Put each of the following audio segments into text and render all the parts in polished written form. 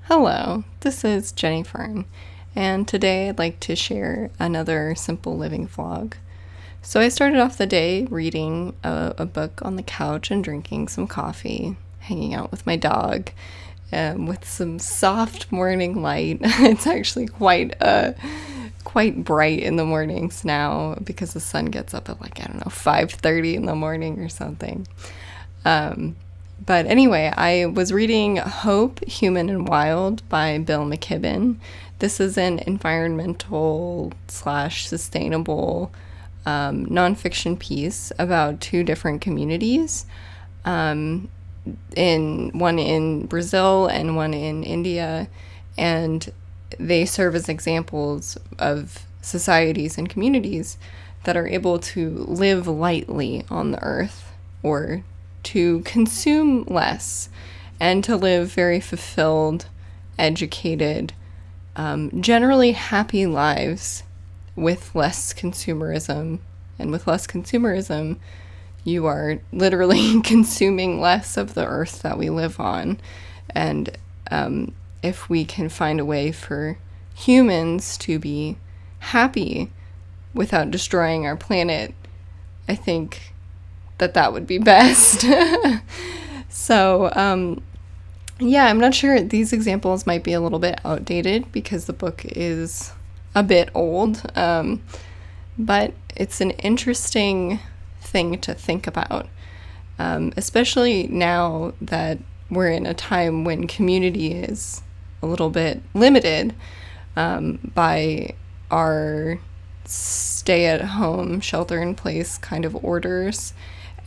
Hello, this is Jenny Fern, and today I'd like to share another simple living vlog. So I started off the day reading a book on the couch and drinking some coffee, hanging out with my dog, with some soft morning light. It's actually quite bright in the mornings now because the sun gets up at 5:30 in the morning or something. But anyway, I was reading Hope, Human and Wild by Bill McKibben. This is an environmental / sustainable nonfiction piece about two different communities, one in Brazil and one in India, and they serve as examples of societies and communities that are able to live lightly on the earth, or to consume less, and to live very fulfilled, educated, generally happy lives with less consumerism. And with less consumerism, you are literally consuming less of the earth that we live on. And if we can find a way for humans to be happy without destroying our planet, I think that would be best. So, I'm not sure. These examples might be a little bit outdated because the book is a bit old, but it's an interesting thing to think about, especially now that we're in a time when community is a little bit limited by our stay-at-home, shelter-in-place kind of orders.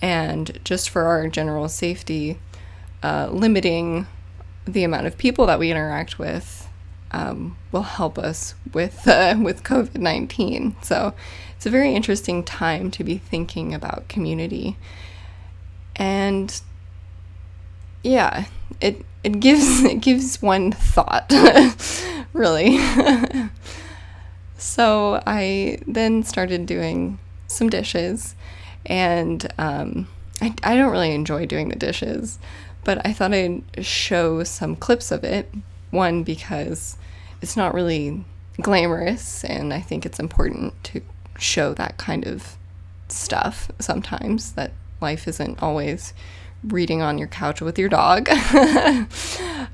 And just for our general safety, limiting the amount of people that we interact with will help us with COVID-19. So it's a very interesting time to be thinking about community. And yeah, it gives one thought, really. So I then started doing some dishes. And I don't really enjoy doing the dishes, but I thought I'd show some clips of it. One, because it's not really glamorous, and I think it's important to show that kind of stuff sometimes, that life isn't always reading on your couch with your dog.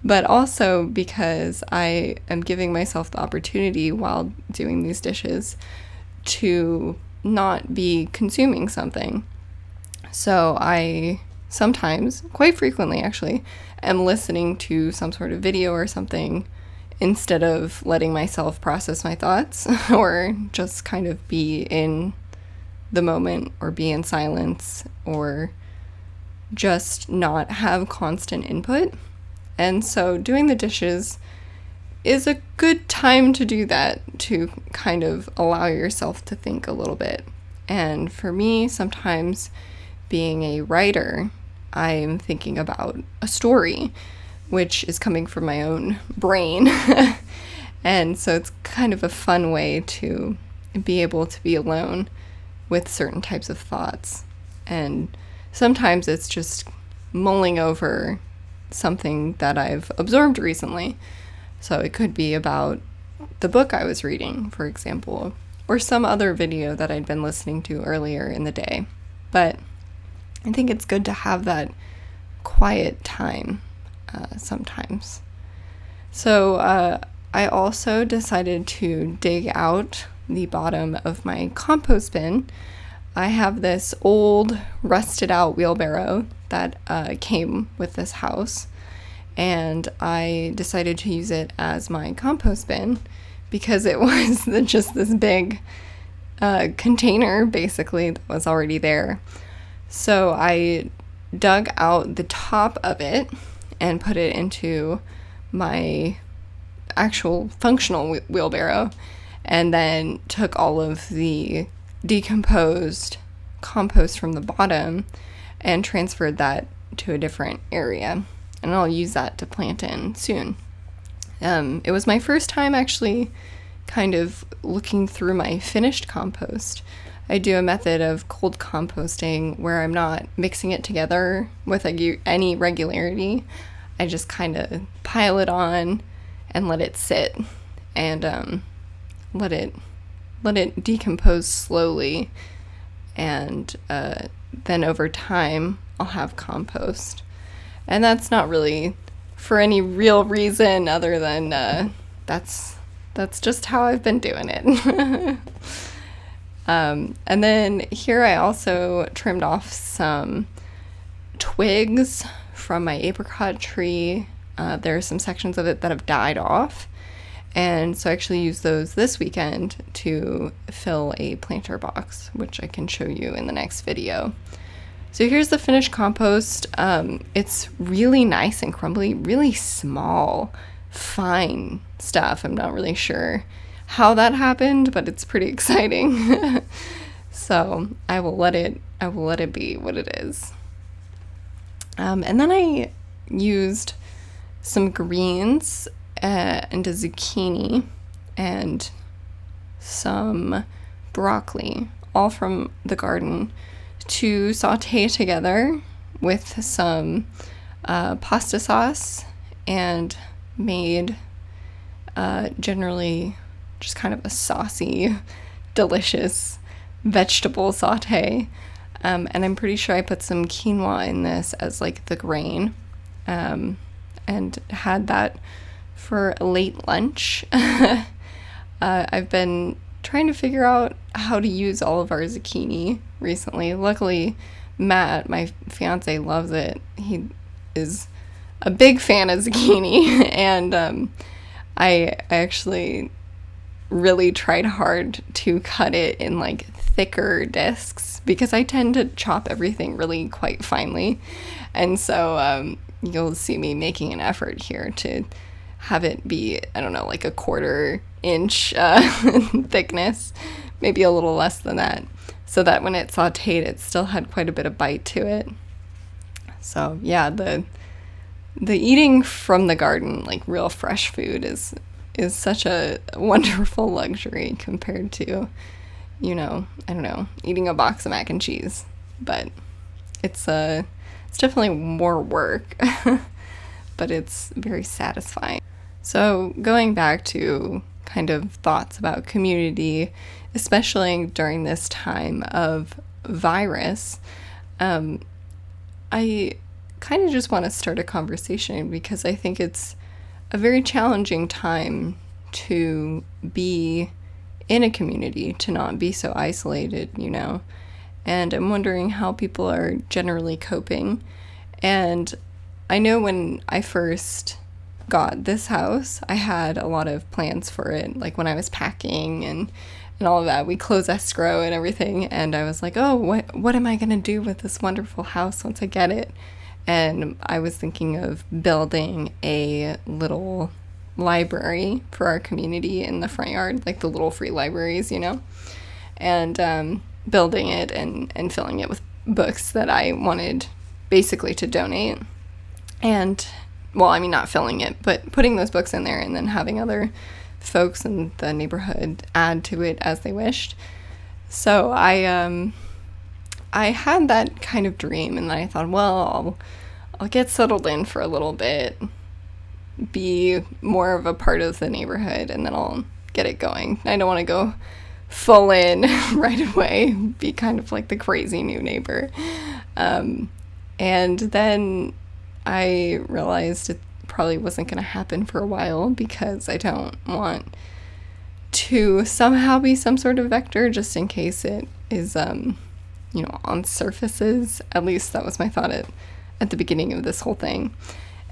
But also because I am giving myself the opportunity while doing these dishes to not be consuming something. So I sometimes, quite frequently actually, am listening to some sort of video or something instead of letting myself process my thoughts or just kind of be in the moment or be in silence or just not have constant input. And so doing the dishes is a good time to do that, to kind of allow yourself to think a little bit. And for me, sometimes being a writer, I'm thinking about a story, which is coming from my own brain. And so it's kind of a fun way to be able to be alone with certain types of thoughts. And sometimes it's just mulling over something that I've absorbed recently. So it could be about the book I was reading, for example, or some other video that I'd been listening to earlier in the day. But I think it's good to have that quiet time sometimes. So I also decided to dig out the bottom of my compost bin. I have this old, rusted out wheelbarrow that came with this house. And I decided to use it as my compost bin because it was just this big container, basically, that was already there. So I dug out the top of it and put it into my actual functional wheelbarrow, and then took all of the decomposed compost from the bottom and transferred that to a different area. And I'll use that to plant in soon. It was my first time actually kind of looking through my finished compost. I do a method of cold composting where I'm not mixing it together with any regularity. I just kind of pile it on and let it sit and let it decompose slowly, and then over time I'll have compost. And that's not really for any real reason other than that's just how I've been doing it. And then here I also trimmed off some twigs from my apricot tree. There are some sections of it that have died off, and so I actually used those this weekend to fill a planter box, which I can show you in the next video. So here's the finished compost. It's really nice and crumbly, really small, fine stuff. I'm not really sure how that happened, but it's pretty exciting. So I will let it be what it is. And then I used some greens and a zucchini and some broccoli, all from the garden, to saute together with some pasta sauce, and made generally just kind of a saucy, delicious vegetable saute. And I'm pretty sure I put some quinoa in this as like the grain, and had that for a late lunch. I've been trying to figure out how to use all of our zucchini recently. Luckily, Matt, my fiance, loves it. He is a big fan of zucchini, and I actually really tried hard to cut it in like thicker discs, because I tend to chop everything really quite finely, and so you'll see me making an effort here to have it be, I don't know, like a 1/4 inch thickness, maybe a little less than that, so that when it sauteed it still had quite a bit of bite to it. So yeah, the eating from the garden, like real fresh food, is such a wonderful luxury compared to, I don't know, eating a box of mac and cheese. But it's definitely more work, but it's very satisfying. So going back to kind of thoughts about community, especially during this time of virus, I kind of just want to start a conversation, because I think it's a very challenging time to be in a community, to not be so isolated, and I'm wondering how people are generally coping. And I know when I first got this house, I had a lot of plans for it, like when I was packing and all of that. We closed escrow and everything, and I was like, oh, what am I going to do with this wonderful house once I get it? And I was thinking of building a little library for our community in the front yard, like the little free libraries, and building it and filling it with books that I wanted basically to donate. And, well, I mean, not filling it, but putting those books in there and then having other folks in the neighborhood add to it as they wished. So I had that kind of dream, and then I thought, well, I'll get settled in for a little bit, be more of a part of the neighborhood, and then I'll get it going. I don't want to go full in right away, be kind of like the crazy new neighbor. And then I realized it probably wasn't going to happen for a while, because I don't want to somehow be some sort of vector, just in case it is, on surfaces. At least that was my thought at the beginning of this whole thing.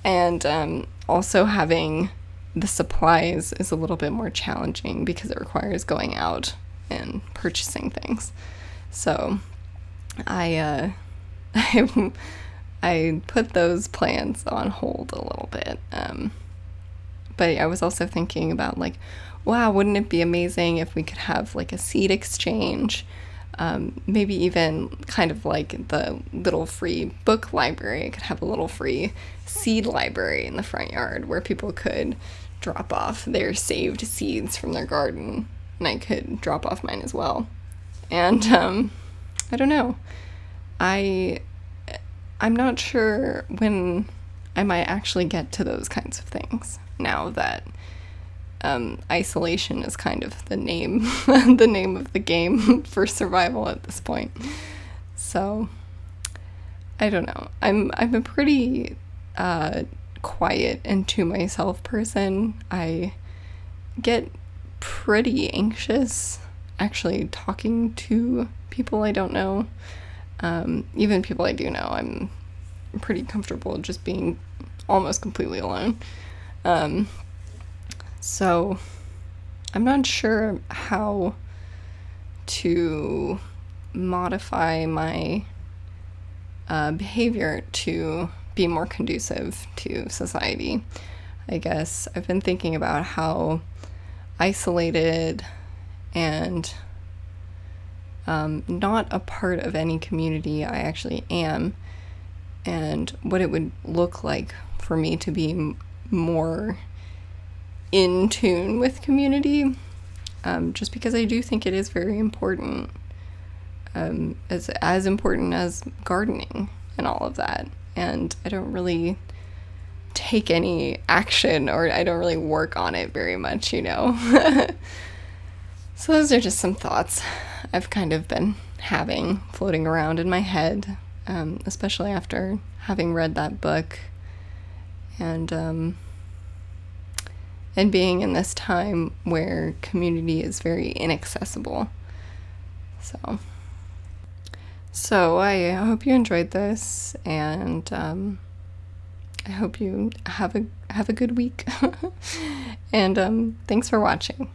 And also having the supplies is a little bit more challenging, because it requires going out and purchasing things. So I put those plans on hold a little bit. But I was also thinking about, like, wow, wouldn't it be amazing if we could have like a seed exchange? Maybe even kind of like the little free book library. I could have a little free seed library in the front yard where people could drop off their saved seeds from their garden, and I could drop off mine as well. And I don't know. I'm not sure when I might actually get to those kinds of things. now that isolation is kind of the name the name of the game for survival at this point. So I don't know. I'm a pretty quiet and to myself person. I get pretty anxious actually talking to people I don't know. Even people I do know, I'm pretty comfortable just being almost completely alone. So I'm not sure how to modify my behavior to be more conducive to society. I guess I've been thinking about how isolated and not a part of any community I actually am, and what it would look like for me to be more in tune with community, just because I do think it is very important, as important as gardening and all of that. And I don't really take any action, or I don't really work on it very much, you know. So those are just some thoughts I've kind of been having floating around in my head, especially after having read that book and being in this time where community is very inaccessible. So I hope you enjoyed this, and I hope you have a good week. And thanks for watching.